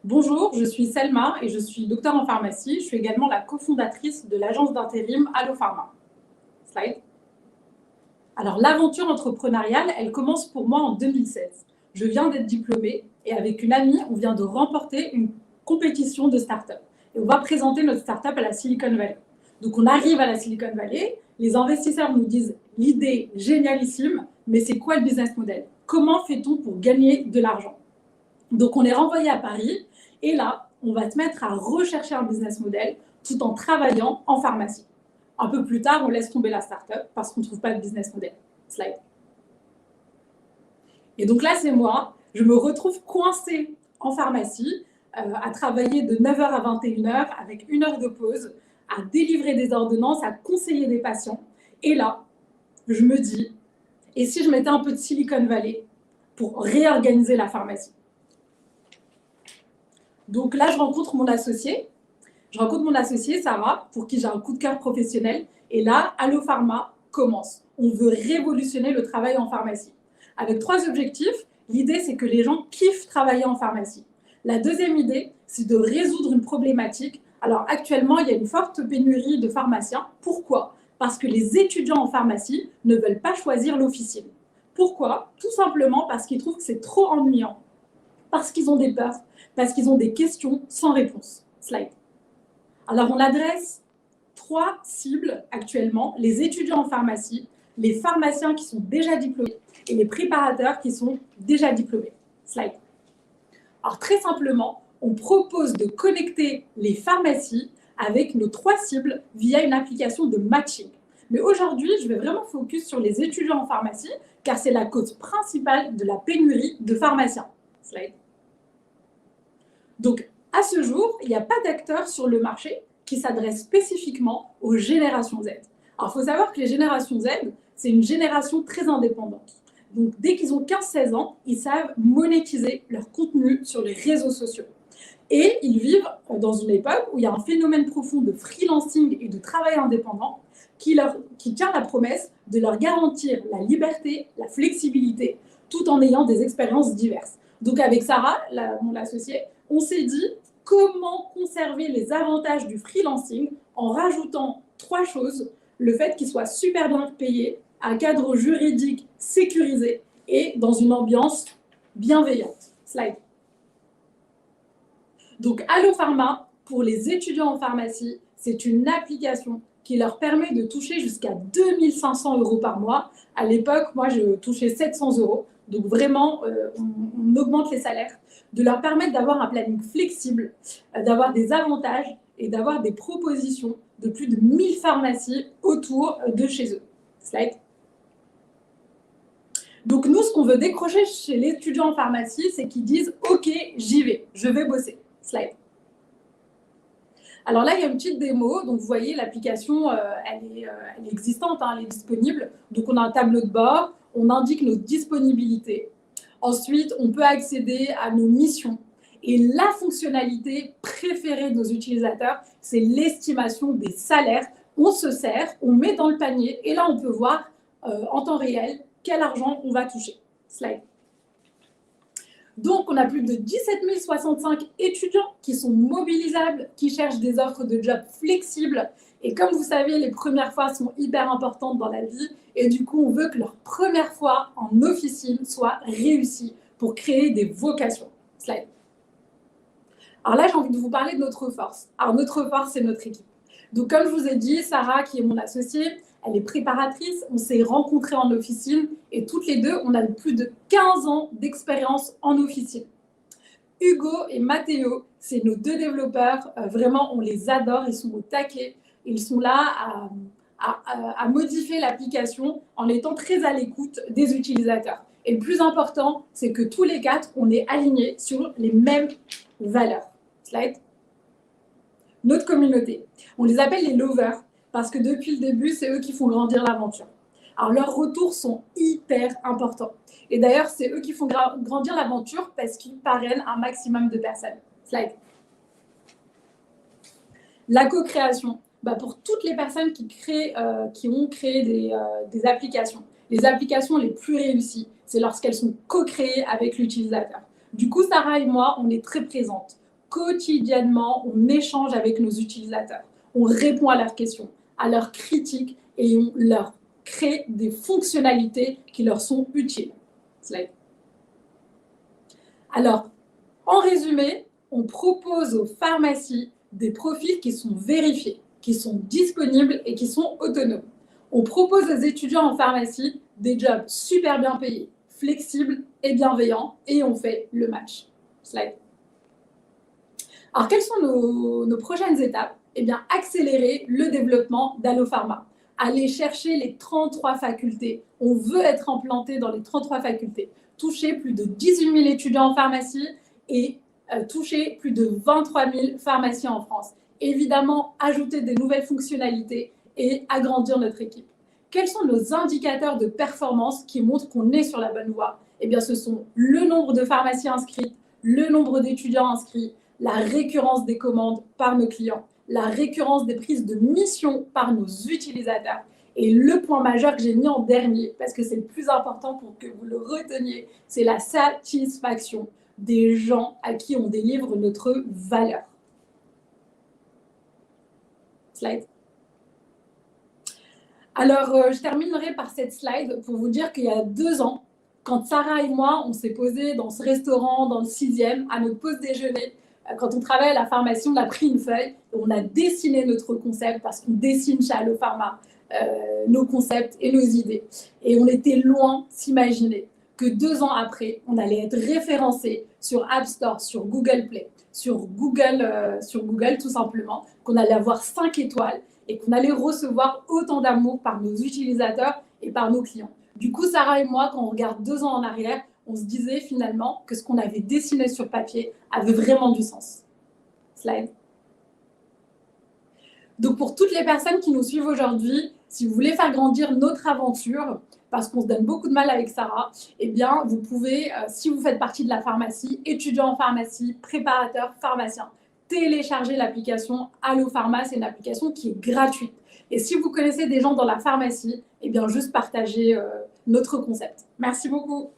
Bonjour, je suis Selma et je suis docteur en pharmacie. Je suis également la cofondatrice de l'agence d'intérim Allo Pharma. Slide. Alors, l'aventure entrepreneuriale, elle commence pour moi en 2016. Je viens d'être diplômée et avec une amie, on vient de remporter une compétition de start-up. Et on va présenter notre start-up à la Silicon Valley. Donc, on arrive à la Silicon Valley, les investisseurs nous disent l'idée génialissime, mais c'est quoi le business model? Comment fait-on pour gagner de l'argent? Donc, on est renvoyé à Paris et là, on va se mettre à rechercher un business model tout en travaillant en pharmacie. Un peu plus tard, on laisse tomber la start-up parce qu'on ne trouve pas de business model. Slide. Et donc là, c'est moi. Je me retrouve coincée en pharmacie à travailler de 9h à 21h avec 1 heure de pause, à délivrer des ordonnances, à conseiller des patients. Et là, je me dis, et si je mettais un peu de Silicon Valley pour réorganiser la pharmacie? Donc là, je rencontre mon associé. Sarah, pour qui j'ai un coup de cœur professionnel. Et là, Allo Pharma commence. On veut révolutionner le travail en pharmacie. Avec 3 objectifs. L'idée, c'est que les gens kiffent travailler en pharmacie. La deuxième idée, c'est de résoudre une problématique. Alors actuellement, il y a une forte pénurie de pharmaciens. Pourquoi? Parce que les étudiants en pharmacie ne veulent pas choisir l'officine. Pourquoi? Tout simplement parce qu'ils trouvent que c'est trop ennuyant. Parce qu'ils ont des peurs, parce qu'ils ont des questions sans réponse. Slide. Alors, on adresse 3 cibles actuellement, les étudiants en pharmacie, les pharmaciens qui sont déjà diplômés et les préparateurs qui sont déjà diplômés. Slide. Alors, très simplement, on propose de connecter les pharmacies avec nos 3 cibles via une application de matching. Mais aujourd'hui, je vais vraiment focus sur les étudiants en pharmacie, car c'est la cause principale de la pénurie de pharmaciens. Slide. Donc, à ce jour, il n'y a pas d'acteur sur le marché qui s'adresse spécifiquement aux générations Z. Alors, il faut savoir que les générations Z, c'est une génération très indépendante. Donc, dès qu'ils ont 15-16 ans, ils savent monétiser leur contenu sur les réseaux sociaux. Et ils vivent dans une époque où il y a un phénomène profond de freelancing et de travail indépendant qui tient la promesse de leur garantir la liberté, la flexibilité, tout en ayant des expériences diverses. Donc avec Sarah, mon associée, on s'est dit comment conserver les avantages du freelancing en rajoutant 3 choses. Le fait qu'il soit super bien payé, un cadre juridique sécurisé et dans une ambiance bienveillante. Slide. Donc, Allo Pharma, pour les étudiants en pharmacie, c'est une application qui leur permet de toucher jusqu'à 2 500 € par mois. À l'époque, moi, je touchais 700 €. Donc, vraiment, on augmente les salaires. De leur permettre d'avoir un planning flexible, d'avoir des avantages et d'avoir des propositions de plus de 1000 pharmacies autour de chez eux. Slide. Donc, nous, ce qu'on veut décrocher chez l'étudiant en pharmacie, c'est qu'ils disent « Ok, j'y vais, je vais bosser ». Slide. Alors là, il y a une petite démo. Donc, vous voyez, l'application, elle est existante, hein, elle est disponible. Donc, on a un tableau de bord, on indique nos disponibilités. Ensuite, on peut accéder à nos missions. Et la fonctionnalité préférée de nos utilisateurs, c'est l'estimation des salaires. On se sert, on met dans le panier et là, on peut voir en temps réel quel argent on va toucher. Slide. Donc, on a plus de 17 065 étudiants qui sont mobilisables, qui cherchent des offres de job flexibles. Et comme vous savez, les premières fois sont hyper importantes dans la vie. Et du coup, on veut que leur première fois en officine soit réussie pour créer des vocations. Slide. Alors là, j'ai envie de vous parler de notre force. Alors, notre force, c'est notre équipe. Donc, comme je vous ai dit, Sarah, qui est mon associée, elle est préparatrice, on s'est rencontrés en officine et toutes les deux, on a plus de 15 ans d'expérience en officine. Hugo et Matteo, c'est nos 2 développeurs, vraiment on les adore, ils sont au taquet, ils sont là à modifier l'application en étant très à l'écoute des utilisateurs. Et le plus important, c'est que tous les 4, on est alignés sur les mêmes valeurs. Slide. Notre communauté, on les appelle les lovers, parce que depuis le début, c'est eux qui font grandir l'aventure. Alors, leurs retours sont hyper importants. Et d'ailleurs, c'est eux qui font grandir l'aventure parce qu'ils parrainent un maximum de personnes. Slide. La co-création, pour toutes les personnes qui ont créé des applications. Les applications les plus réussies, c'est lorsqu'elles sont co-créées avec l'utilisateur. Du coup, Sarah et moi, on est très présentes quotidiennement, on échange avec nos utilisateurs. On répond à leurs questions, à leurs critiques et on leur crée des fonctionnalités qui leur sont utiles. Slide. Alors, en résumé, on propose aux pharmacies des profils qui sont vérifiés, qui sont disponibles et qui sont autonomes. On propose aux étudiants en pharmacie des jobs super bien payés, flexibles et bienveillants, et on fait le match. Slide. Alors, quelles sont nos prochaines étapes? Eh bien, accélérer le développement d'AlloPharma. Aller chercher les 33 facultés. On veut être implanté dans les 33 facultés. Toucher plus de 18 000 étudiants en pharmacie et toucher plus de 23 000 pharmaciens en France. Évidemment, ajouter des nouvelles fonctionnalités et agrandir notre équipe. Quels sont nos indicateurs de performance qui montrent qu'on est sur la bonne voie? Eh bien, ce sont le nombre de pharmaciens inscrits, le nombre d'étudiants inscrits, la récurrence des commandes par nos clients, la récurrence des prises de mission par nos utilisateurs. Et le point majeur que j'ai mis en dernier, parce que c'est le plus important pour que vous le reteniez, c'est la satisfaction des gens à qui on délivre notre valeur. Slide. Alors, je terminerai par cette slide pour vous dire qu'il y a 2 ans, quand Sarah et moi, on s'est posés dans ce restaurant, dans le 6e, à notre pause déjeuner, quand on travaille à la pharmacie, on a pris une feuille et on a dessiné notre concept parce qu'on dessine chez AlloPharma nos concepts et nos idées. Et on était loin s'imaginer que 2 ans après, on allait être référencé sur App Store, sur Google Play, sur Google tout simplement, qu'on allait avoir 5 étoiles et qu'on allait recevoir autant d'amour par nos utilisateurs et par nos clients. Du coup, Sarah et moi, quand on regarde 2 ans en arrière, on se disait finalement que ce qu'on avait dessiné sur papier avait vraiment du sens. Slide. Donc, pour toutes les personnes qui nous suivent aujourd'hui, si vous voulez faire grandir notre aventure, parce qu'on se donne beaucoup de mal avec Sarah, eh bien, vous pouvez, si vous faites partie de la pharmacie, étudiant en pharmacie, préparateur, pharmacien, télécharger l'application AlloPharma. C'est une application qui est gratuite. Et si vous connaissez des gens dans la pharmacie, eh bien, juste partagez notre concept. Merci beaucoup.